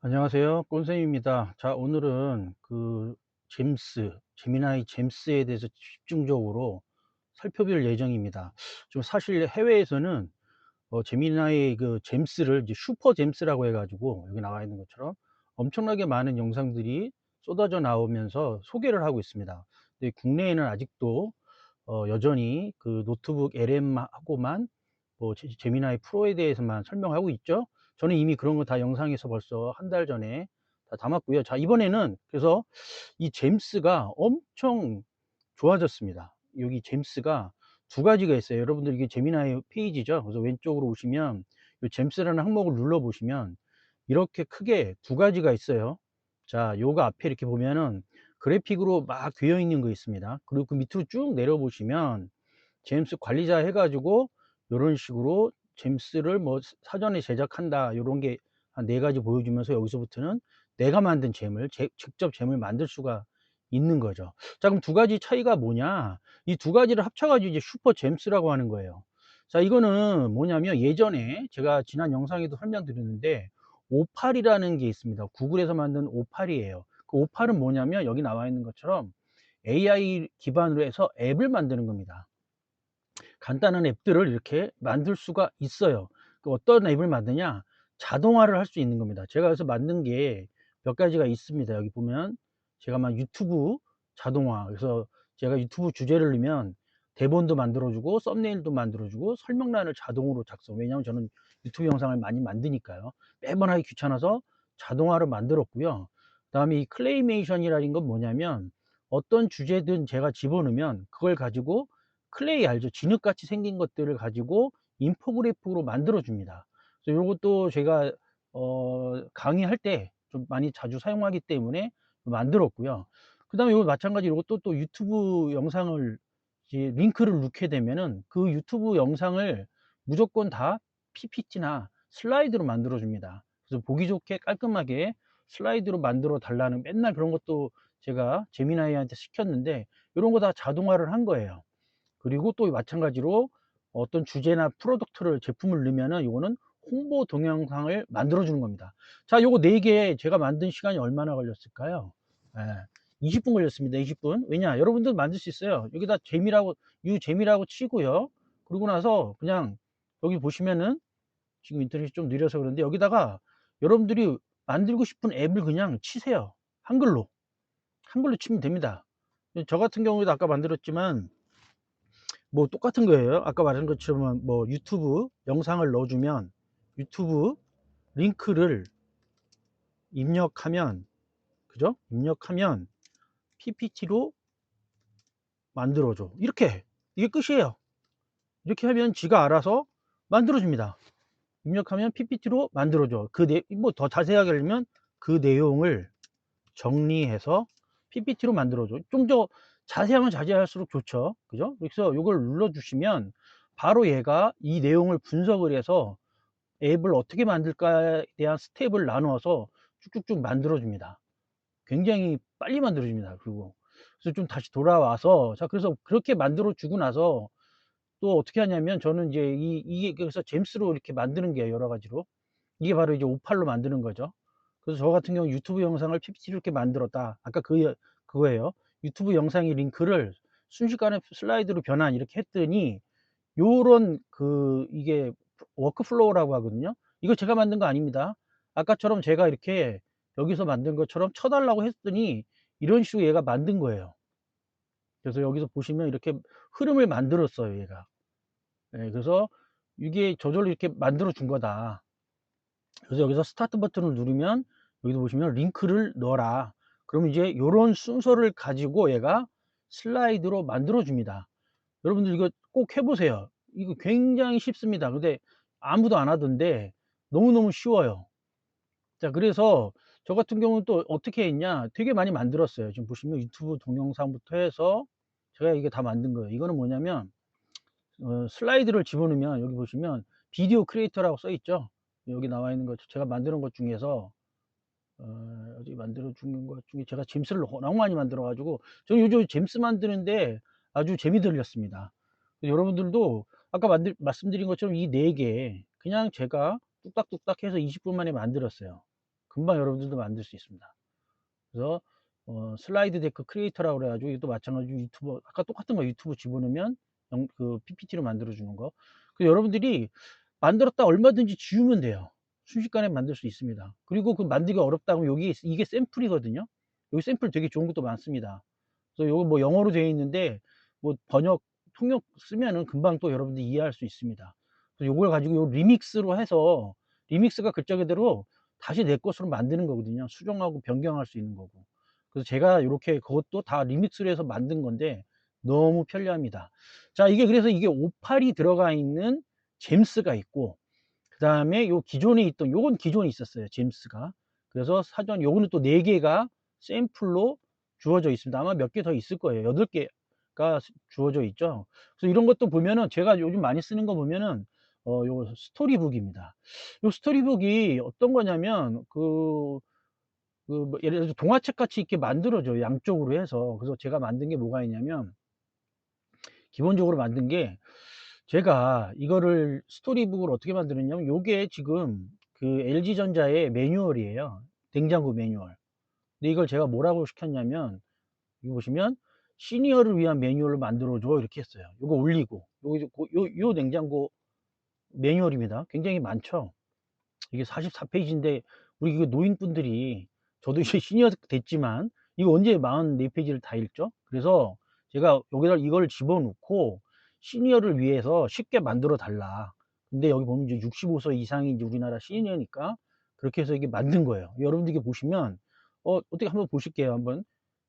안녕하세요. 꼰쌤입니다. 자, 오늘은 제미나이 잼스에 대해서 집중적으로 살펴볼 예정입니다. 좀 사실 해외에서는 제미나이 잼스를 이제 슈퍼 잼스라고 해가지고 여기 나와 있는 것처럼 엄청나게 많은 영상들이 쏟아져 나오면서 소개를 하고 있습니다. 근데 국내에는 아직도 여전히 그 노트북 LM하고만 제미나이 프로에 대해서만 설명하고 있죠. 저는 이미 그런 거 다 영상에서 벌써 한 달 전에 다 담았고요. 자, 이번에는 그래서 이 잼스가 엄청 좋아졌습니다. 여기 잼스가 두 가지가 있어요. 여러분들 이게 제미나이 페이지죠. 그래서 왼쪽으로 오시면 이 잼스라는 항목을 눌러 보시면 이렇게 크게 두 가지가 있어요. 자, 요거 앞에 이렇게 보면은 그래픽으로 막 되어 있는 거 있습니다. 그리고 그 밑으로 쭉 내려 보시면 제임스 관리자 해 가지고 요런 식으로 제임스를 뭐 사전에 제작한다 요런 게 한 4 가지 보여주면서 여기서부터는 내가 만든 잼을 직접 잼을 만들 수가 있는 거죠. 자, 그럼 두 가지 차이가 뭐냐? 이 두 가지를 합쳐 가지고 이제 슈퍼 잼스라고 하는 거예요. 자, 이거는 뭐냐면 예전에 제가 지난 영상에도 설명드렸는데 오팔이라는 게 있습니다. 구글에서 만든 오팔이에요. 그 오팔은 뭐냐면 여기 나와 있는 것처럼 AI 기반으로 해서 앱을 만드는 겁니다. 간단한 앱들을 이렇게 만들 수가 있어요. 그 어떤 앱을 만드냐? 자동화를 할 수 있는 겁니다. 제가 그래서 만든 게 몇 가지가 있습니다. 여기 보면 제가 막 유튜브 자동화, 그래서 제가 유튜브 주제를 넣으면 대본도 만들어 주고 썸네일도 만들어 주고 설명란을 자동으로 작성. 왜냐하면 저는 유튜브 영상을 많이 만드니까요. 매번 하기 귀찮아서 자동화를 만들었고요. 그다음에 이 클레이메이션이라는 건 뭐냐면 어떤 주제든 제가 집어넣으면 그걸 가지고 클레이 알죠? 진흙같이 생긴 것들을 가지고 인포그래픽으로 만들어 줍니다. 그래서 요것도 제가 강의할 때 좀 많이 자주 사용하기 때문에 만들었고요. 그다음에 요거 마찬가지로 요것도 또 유튜브 영상을 이제 링크를 넣게 되면은 그 유튜브 영상을 무조건 다 PPT나 슬라이드로 만들어 줍니다. 그래서 보기 좋게 깔끔하게 슬라이드로 만들어 달라는 맨날 그런 것도 제가 제미나이한테 시켰는데 요런 거 다 자동화를 한 거예요. 그리고 또 마찬가지로 어떤 주제나 프로덕트를 제품을 넣으면은 요거는 홍보 동영상을 만들어 주는 겁니다. 자, 요거 4개 제가 만든 시간이 얼마나 걸렸을까요? 예. 20분 걸렸습니다. 20분. 왜냐? 여러분들 만들 수 있어요. 여기다 재미라고 유재미라고 치고요. 그러고 나서 그냥 여기 보시면은 지금 인터넷이 좀 느려서 그런데 여기다가 여러분들이 만들고 싶은 앱을 그냥 치세요. 한글로. 한글로 치면 됩니다. 저 같은 경우에도 아까 만들었지만 뭐 똑같은 거예요. 아까 말한 것처럼 뭐 유튜브 영상을 넣어주면 유튜브 링크를 입력하면, 그죠? 입력하면 PPT로 만들어줘. 이렇게. 이게 끝이에요. 이렇게 하면 지가 알아서 만들어줍니다. 입력하면 PPT로 만들어줘. 뭐 더 자세하게 하려면 그 내용을 정리해서 PPT로 만들어줘. 좀 더 자세하면 자세할수록 좋죠. 그죠? 그래서 이걸 눌러주시면 바로 얘가 이 내용을 분석을 해서 앱을 어떻게 만들까에 대한 스텝을 나누어서 쭉쭉쭉 만들어 줍니다. 굉장히 빨리 만들어 줍니다. 그리고 그래서 좀 다시 돌아와서, 자, 그래서 그렇게 만들어 주고 나서 또 어떻게 하냐면 저는 이제 이게 그래서 잼스로 이렇게 만드는 게 여러 가지로 이게 바로 이제 오팔로 만드는 거죠. 그래서 저 같은 경우 유튜브 영상을 PPT로 이렇게 만들었다. 아까 그거예요. 유튜브 영상의 링크를 순식간에 슬라이드로 변환 이렇게 했더니 요런 이게 워크플로우라고 하거든요. 이거 제가 만든 거 아닙니다. 아까처럼 제가 이렇게 여기서 만든 것처럼 쳐 달라고 했더니 이런 식으로 얘가 만든 거예요. 그래서 여기서 보시면 이렇게 흐름을 만들었어요, 얘가. 예, 그래서 이게 저절로 이렇게 만들어 준 거다. 그래서 여기서 스타트 버튼을 누르면 여기서 보시면 링크를 넣어라. 그러면 이제 요런 순서를 가지고 얘가 슬라이드로 만들어 줍니다. 여러분들 이거 꼭 해보세요. 이거 굉장히 쉽습니다. 근데 아무도 안 하던데 너무너무 쉬워요. 자, 그래서 저 같은 경우는 또 어떻게 했냐, 되게 많이 만들었어요. 지금 보시면 유튜브 동영상부터 해서 제가 이게 다 만든 거예요. 이거는 뭐냐면 슬라이드를 집어넣으면 여기 보시면 비디오 크리에이터라고 써 있죠. 여기 나와 있는 것 제가 만드는 것 중에서 어디 만들어 준 것 중에 제가 잼스를 너무 많이 만들어 가지고 저는 요즘 잼스 만드는데 아주 재미 들렸습니다. 여러분들도 아까 말씀드린 것처럼 이 4개 그냥 제가 뚝딱뚝딱 해서 20분 만에 만들었어요. 금방 여러분들도 만들 수 있습니다. 그래서 슬라이드 데크 크리에이터라고 그래 가지고 이것도 마찬가지로 유튜브 아까 똑같은 거 유튜브 집어넣으면 그 PPT로 만들어 주는 거. 그 여러분들이 만들었다 얼마든지 지우면 돼요. 순식간에 만들 수 있습니다. 그리고 그 만들기 어렵다 면 여기 이게 샘플이거든요. 여기 샘플 되게 좋은 것도 많습니다. 그래서 요거 뭐 영어로 되어 있는데 뭐 번역 통역 쓰면은 금방 또 여러분들이 이해할 수 있습니다. 그래서 요걸 가지고 요 리믹스로 해서 리믹스가 글자 그대로 다시 내 것으로 만드는 거거든요. 수정하고 변경할 수 있는 거고. 그래서 제가 요렇게 그것도 다 리믹스로 해서 만든 건데 너무 편리합니다. 자, 이게 그래서 이게 58이 들어가 있는 잼스가 있고, 그다음에 요 기존에 있던 요건 기존에 있었어요, 잼스가. 그래서 사전 요거는 또 4개가 샘플로 주어져 있습니다. 아마 몇 개 더 있을 거예요. 8개가 주어져 있죠. 그래서 이런 것도 보면은 제가 요즘 많이 쓰는 거 보면은 요 스토리북입니다. 요 스토리북이 어떤 거냐면 뭐 예를 들어서 동화책 같이 이렇게 만들어져요, 양쪽으로 해서. 그래서 제가 만든 게 뭐가 있냐면 기본적으로 만든 게, 제가 이거를 스토리북을 어떻게 만들었냐면 요게 지금 그 LG전자의 매뉴얼이에요. 냉장고 매뉴얼. 근데 이걸 제가 뭐라고 시켰냐면, 여기 보시면 시니어를 위한 매뉴얼을 만들어 줘 이렇게 했어요. 요거 올리고 요 냉장고 매뉴얼입니다. 굉장히 많죠. 이게 44페이지인데 우리 이거 노인분들이, 저도 이제 시니어 됐지만 이거 언제 44페이지를 다 읽죠? 그래서 제가 여기다 이걸 집어넣고 시니어를 위해서 쉽게 만들어 달라. 근데 여기 보면 이제 65세 이상이 이제 우리나라 시니어니까 그렇게 해서 이게 만든 거예요. 여러분들 이게 보시면 어떻게 한번 보실게요. 한번.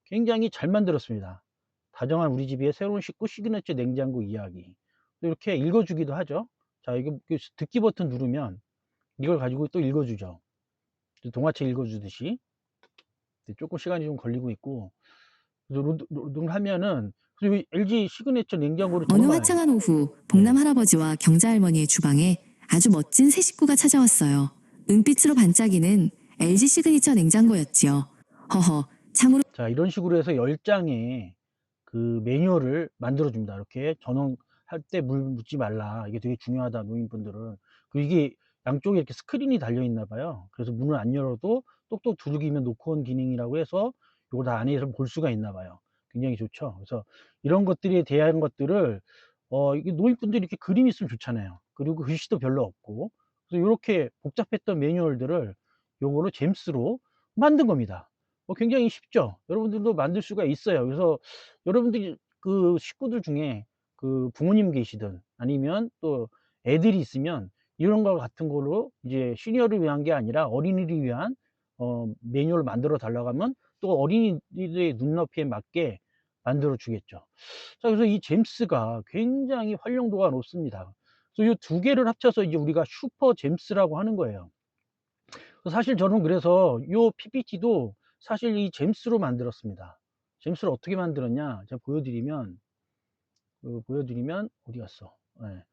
굉장히 잘 만들었습니다. 다정한 우리 집의 새로운 식구 시그너처 냉장고 이야기. 이렇게 읽어주기도 하죠. 자, 이거 듣기 버튼 누르면 이걸 가지고 또 읽어주죠. 동화책 읽어주듯이. 조금 시간이 좀 걸리고 있고, 로딩을 하면은, 그리고 LG 시그니처 냉장고를 어느 정말, 화창한 오후, 네. 복남 할아버지와 경자 할머니의 주방에 아주 멋진 새 식구가 찾아왔어요. 은빛으로 반짝이는 LG 시그니처 냉장고였지요. 허허, 참으로 자, 이런 식으로 해서 10장의 그 매뉴얼을 만들어 줍니다. 이렇게 전원할 때 물 묻지 말라. 이게 되게 중요하다, 노인분들은. 그리고 이게 양쪽에 이렇게 스크린이 달려 있나 봐요. 그래서 문을 안 열어도 똑똑 두들기면 노크온 기능이라고 해서 요거 다 안에서 볼 수가 있나 봐요. 굉장히 좋죠. 그래서 이런 것들에 대한 것들을 이게 노인분들이 이렇게 그림이 있으면 좋잖아요. 그리고 글씨도 별로 없고. 그래서 요렇게 복잡했던 매뉴얼들을 요거로 잼스로 만든 겁니다. 굉장히 쉽죠. 여러분들도 만들 수가 있어요. 그래서 여러분들이 그 식구들 중에 그 부모님 계시든 아니면 또 애들이 있으면 이런 거 같은 걸로 이제 시니어를 위한 게 아니라 어린이를 위한 매뉴얼을 만들어 달라고 하면 또 어린이들의 눈높이에 맞게 만들어 주겠죠. 자, 그래서 이 잼스가 굉장히 활용도가 높습니다. 그래서 이 두 개를 합쳐서 이제 우리가 슈퍼 잼스라고 하는 거예요. 사실 저는 그래서 요 PPT도 사실 이 잼스로 만들었습니다. 잼스를 어떻게 만들었냐? 제가 보여드리면 어디 갔어? 예.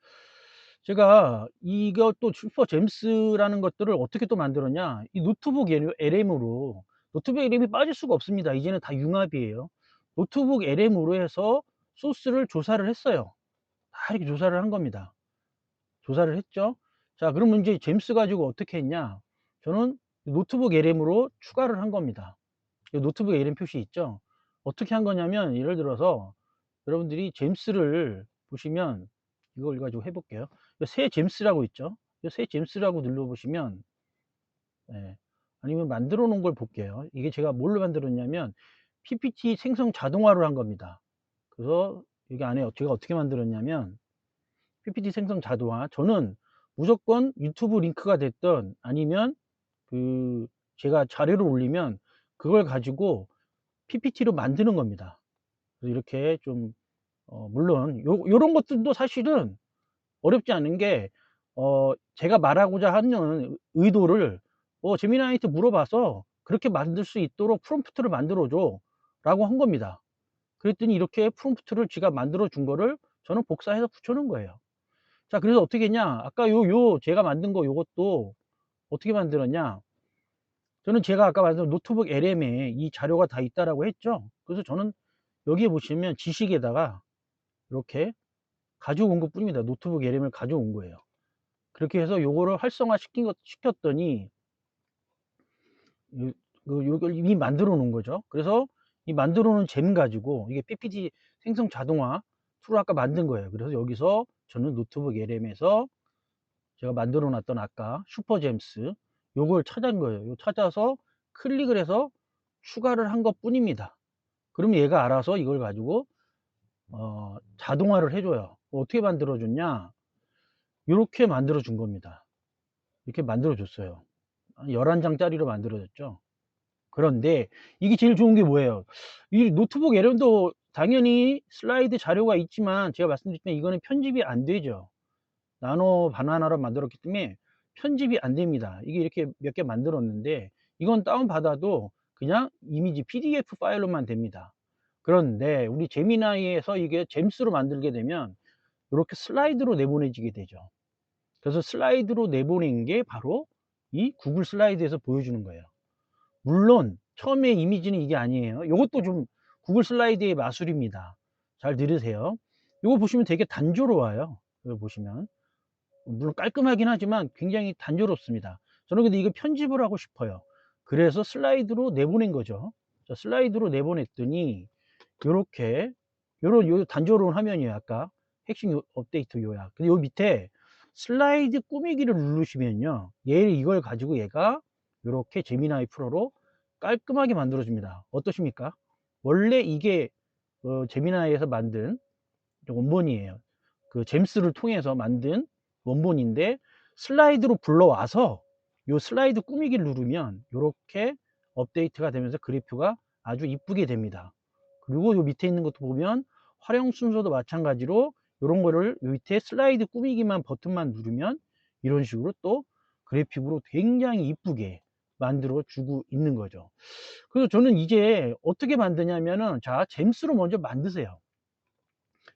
제가 이것도 슈퍼 잼스라는 것들을 어떻게 또 만들었냐? 이 노트북 LM으로, 노트북 LM이 빠질 수가 없습니다. 이제는 다 융합이에요. 노트북 LM으로 해서 소스를 조사를 했어요. 다 이렇게 조사를 한 겁니다. 조사를 했죠. 자, 그러면 이제 잼스 가지고 어떻게 했냐? 저는 노트북 LM으로 추가를 한 겁니다. 이 노트북 LM 표시 있죠? 어떻게 한 거냐면, 예를 들어서 여러분들이 잼스를 보시면 이걸 가지고 해볼게요. 새 잼스라고 있죠? 새 잼스라고 눌러보시면, 예, 아니면 만들어 놓은 걸 볼게요. 이게 제가 뭘로 만들었냐면 PPT 생성 자동화를 한 겁니다. 그래서 여기 안에 제가 어떻게 만들었냐면 PPT 생성 자동화, 저는 무조건 유튜브 링크가 됐던 아니면 그 제가 자료를 올리면 그걸 가지고 PPT로 만드는 겁니다. 그래서 이렇게 좀 물론 요런 것들도 사실은 어렵지 않은 게, 제가 말하고자 하는 의도를 제미나이한테 물어봐서 그렇게 만들 수 있도록 프롬프트를 만들어 줘 라고 한 겁니다. 그랬더니 이렇게 프롬프트를 지가 만들어 준 거를 저는 복사해서 붙여 놓은 거예요. 자, 그래서 어떻게 했냐, 아까 제가 만든 거 요것도 어떻게 만들었냐, 저는 제가 아까 말씀 노트북 LM에 이 자료가 다 있다라고 했죠. 그래서 저는 여기에 보시면 지식에다가 이렇게 가져온 것 뿐입니다. 노트북 LM을 가져온 거예요. 그렇게 해서 요거를 활성화 시켰더니 요걸 이미 만들어 놓은 거죠. 그래서 이 만들어 놓은 잼 가지고 이게 PPT 생성 자동화 툴을 아까 만든 거예요. 그래서 여기서 저는 노트북 LM에서 제가 만들어 놨던 아까 슈퍼잼스 요걸 찾은 거예요. 요 찾아서 클릭을 해서 추가를 한 것 뿐입니다. 그러면 얘가 알아서 이걸 가지고 자동화를 해 줘요. 어떻게 만들어 줬냐? 요렇게 만들어 준 겁니다. 이렇게 만들어 줬어요. 한 11장짜리로 만들어 줬죠. 그런데 이게 제일 좋은 게 뭐예요? 이 노트북 LM도 당연히 슬라이드 자료가 있지만 제가 말씀드렸지만 이거는 편집이 안 되죠. 나노 바나나로 만들었기 때문에 편집이 안 됩니다. 이게 이렇게 몇 개 만들었는데 이건 다운받아도 그냥 이미지 PDF 파일로만 됩니다. 그런데 우리 제미나이에서 이게 잼스로 만들게 되면 이렇게 슬라이드로 내보내지게 되죠. 그래서 슬라이드로 내보낸 게 바로 이 구글 슬라이드에서 보여주는 거예요. 물론 처음에 이미지는 이게 아니에요. 이것도 좀 구글 슬라이드의 마술입니다. 잘 들으세요. 이거 보시면 되게 단조로워요. 이거 보시면 물론 깔끔하긴 하지만 굉장히 단조롭습니다. 저는 근데 이거 편집을 하고 싶어요. 그래서 슬라이드로 내보낸 거죠. 자, 슬라이드로 내보냈더니 요렇게 요런 요 단조로운 화면이에요. 아까 핵심 업데이트 요약. 근데 요 밑에 슬라이드 꾸미기를 누르시면요. 이걸 가지고 얘가 요렇게 제미나이 프로로 깔끔하게 만들어 줍니다. 어떠십니까? 원래 이게 제미나이에서 만든 원본이에요. 그 잼스를 통해서 만든 원본인데 슬라이드로 불러와서 요 슬라이드 꾸미기를 누르면 요렇게 업데이트가 되면서 그래프가 아주 이쁘게 됩니다. 그리고 요 밑에 있는 것도 보면 활용 순서도 마찬가지로 요런 거를 요 밑에 슬라이드 꾸미기만 버튼만 누르면 이런 식으로 또 그래픽으로 굉장히 이쁘게 만들어 주고 있는 거죠. 그래서 저는 이제 어떻게 만드냐면은 자, 잼스로 먼저 만드세요.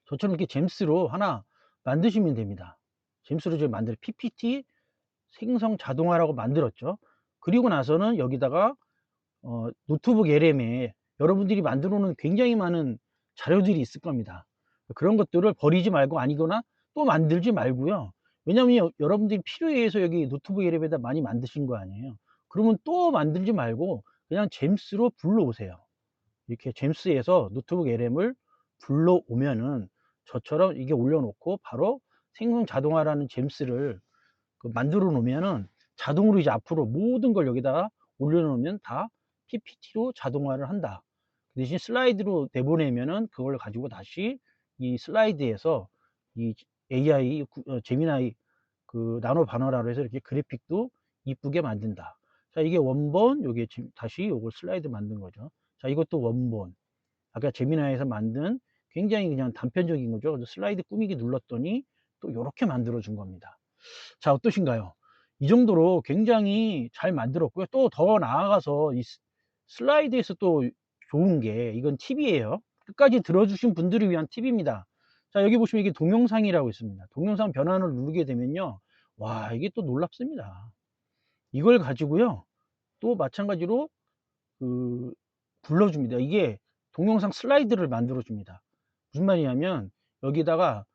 저처럼 이렇게 잼스로 하나 만드시면 됩니다. 잼스로 제가 만들 PPT 생성 자동화라고 만들었죠. 그리고 나서는 여기다가 노트북 LM에 여러분들이 만들어 놓은 굉장히 많은 자료들이 있을 겁니다. 그런 것들을 버리지 말고 아니거나 또 만들지 말고요. 왜냐하면 여러분들이 필요에 의해서 여기 노트북 LM에다 많이 만드신 거 아니에요. 그러면 또 만들지 말고 그냥 잼스로 불러오세요. 이렇게 잼스에서 노트북 LM을 불러오면은 저처럼 이게 올려놓고 바로 생성 자동화라는 잼스를 만들어 놓으면은 자동으로 이제 앞으로 모든 걸 여기다가 올려놓으면 다 PPT로 자동화를 한다. 그 대신 슬라이드로 내보내면은 그걸 가지고 다시 이 슬라이드에서 이 AI 제미나이 그 나노 바너라로 해서 이렇게 그래픽도 이쁘게 만든다. 자, 이게 원본, 요게 지금 다시 요걸 슬라이드 만든 거죠. 자, 이것도 원본. 아까 제미나이에서 만든 굉장히 그냥 단편적인 거죠. 그래서 슬라이드 꾸미기 눌렀더니 또 요렇게 만들어 준 겁니다. 자, 어떠신가요? 이 정도로 굉장히 잘 만들었고요. 또 더 나아가서 이 슬라이드에서 또 좋은 게 이건 팁이에요. 끝까지 들어주신 분들을 위한 팁입니다. 자, 여기 보시면 이게 동영상이라고 있습니다. 동영상 변환을 누르게 되면요. 와, 이게 또 놀랍습니다. 이걸 가지고요. 또 마찬가지로 그 불러줍니다. 이게 동영상 슬라이드를 만들어 줍니다. 무슨 말이냐면 여기다가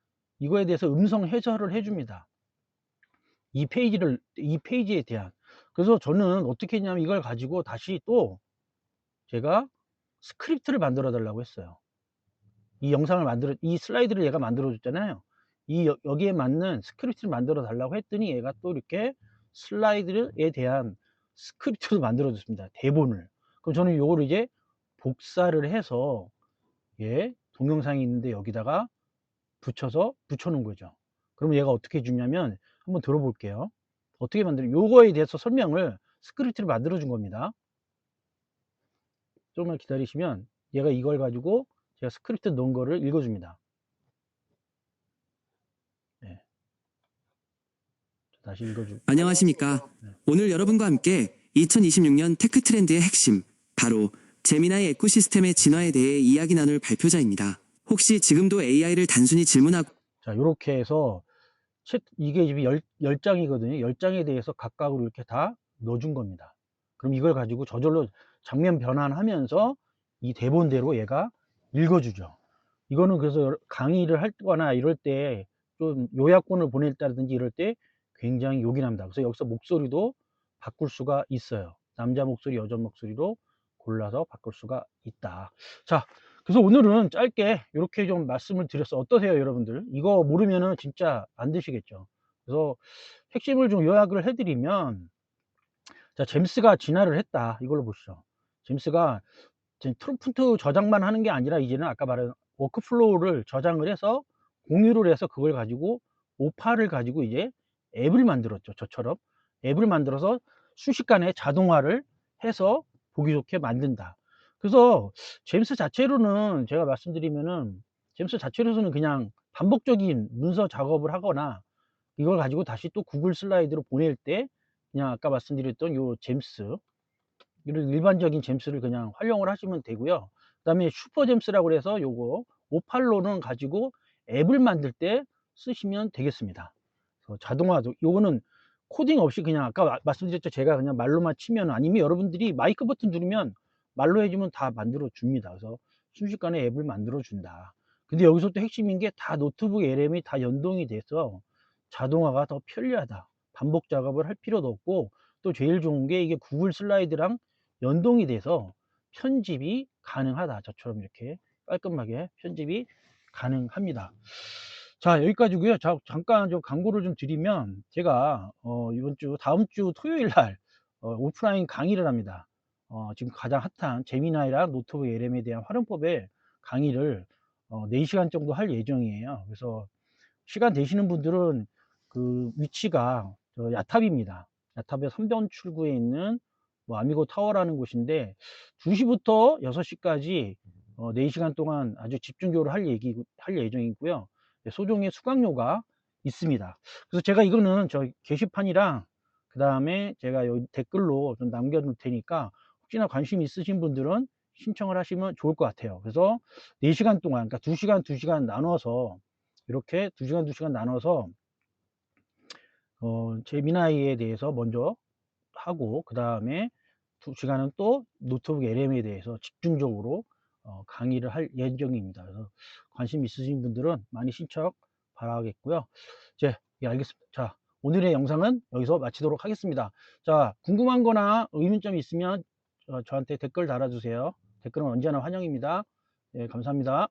이거에 대해서 음성 해설을 해줍니다. 이 페이지에 대한. 그래서 저는 어떻게 했냐면 이걸 가지고 다시 또 제가 스크립트를 만들어 달라고 했어요. 이 슬라이드를 얘가 만들어 줬잖아요. 여기에 맞는 스크립트를 만들어 달라고 했더니 얘가 또 이렇게 슬라이드에 대한 스크립트도 만들어 줬습니다. 대본을. 그럼 저는 요거를 이제 복사를 해서 예, 동영상이 있는데 여기다가 붙여 놓은 거죠. 그러면 얘가 어떻게 해 주냐면 한번 들어볼게요. 어떻게 만들어 요거에 대해서 설명을 스크립트를 만들어 준 겁니다. 조금만 기다리시면 얘가 이걸 가지고 제가 스크립트 넣은 거를 읽어 줍니다. 네. 다시 읽어 줄. 안녕하십니까. 오늘 여러분과 함께 2026년 테크 트렌드의 핵심, 바로 제미나이 에코시스템의 진화에 대해 이야기 나눌 발표자입니다. 혹시 지금도 AI를 단순히 질문하고 자, 요렇게 해서 이게 지금 10장이거든요. 10장에 대해서 각각으로 이렇게 다 넣어 준 겁니다. 그럼 이걸 가지고 저절로 장면 변환하면서 이 대본대로 얘가 읽어 주죠. 이거는 그래서 강의를 할 거나 이럴 때 좀 요약본을 보낼 때라든지 이럴 때 굉장히 요긴합니다. 그래서 여기서 목소리도 바꿀 수가 있어요. 남자 목소리, 여자 목소리로 골라서 바꿀 수가 있다. 자, 그래서 오늘은 짧게 이렇게 좀 말씀을 드렸어. 어떠세요, 여러분들? 이거 모르면은 진짜 안 되시겠죠. 그래서 핵심을 좀 요약을 해드리면, 자, 잼스가 진화를 했다. 이걸로 보시죠. 잼스가 지금 프롬프트 저장만 하는 게 아니라 이제는 아까 말한 워크플로우를 저장을 해서 공유를 해서 그걸 가지고 오파를 가지고 이제 앱을 만들었죠. 저처럼 앱을 만들어서 순식간에 자동화를 해서 보기 좋게 만든다. 그래서 잼스 자체로는 제가 말씀드리면은 잼스 자체로서는 그냥 반복적인 문서 작업을 하거나 이걸 가지고 다시 또 구글 슬라이드로 보낼 때 그냥 아까 말씀드렸던 요 잼스, 이런 일반적인 잼스를 그냥 활용을 하시면 되고요. 그 다음에 슈퍼 잼스라고 해서 요거 오팔로는 가지고 앱을 만들 때 쓰시면 되겠습니다. 그래서 자동화, 요거는 코딩 없이 그냥 아까 말씀드렸죠. 제가 그냥 말로만 치면, 아니면 여러분들이 마이크 버튼 누르면 말로 해주면 다 만들어 줍니다. 그래서 순식간에 앱을 만들어 준다. 근데 여기서 또 핵심인 게 다 노트북 LM이 다 연동이 돼서 자동화가 더 편리하다. 반복 작업을 할 필요도 없고, 또 제일 좋은 게 이게 구글 슬라이드랑 연동이 돼서 편집이 가능하다. 저처럼 이렇게 깔끔하게 편집이 가능합니다. 자, 여기까지고요. 자, 잠깐 좀 광고를 좀 드리면, 제가 이번 주 다음 주 토요일 날 오프라인 강의를 합니다. 지금 가장 핫한 제미나이랑 노트북 LM에 대한 활용법의 강의를 4시간 정도 할 예정이에요. 그래서 시간 되시는 분들은 그 위치가 야탑입니다. 야탑의 3번 출구에 있는 뭐 아미고 타워라는 곳인데, 2시부터 6시까지 4시간 동안 아주 집중적으로 할 예정이고요. 소정의 수강료가 있습니다. 그래서 제가 이거는 저 게시판이랑 그 다음에 제가 여기 댓글로 좀 남겨둘 테니까, 혹시나 관심 있으신 분들은 신청을 하시면 좋을 것 같아요. 그래서 4시간 동안, 그러니까 2시간 2시간 나눠서, 이렇게 2시간 2시간 나눠서 제미나이에 대해서 먼저 하고, 그 다음에 2시간은 또 노트북 LM에 대해서 집중적으로 강의를 할 예정입니다. 그래서 관심 있으신 분들은 많이 신청 바라겠고요. 이제 알겠습니다. 자, 오늘의 영상은 여기서 마치도록 하겠습니다. 자, 궁금한 거나 의문점이 있으면 저한테 댓글 달아주세요. 댓글은 언제나 환영입니다. 네, 감사합니다.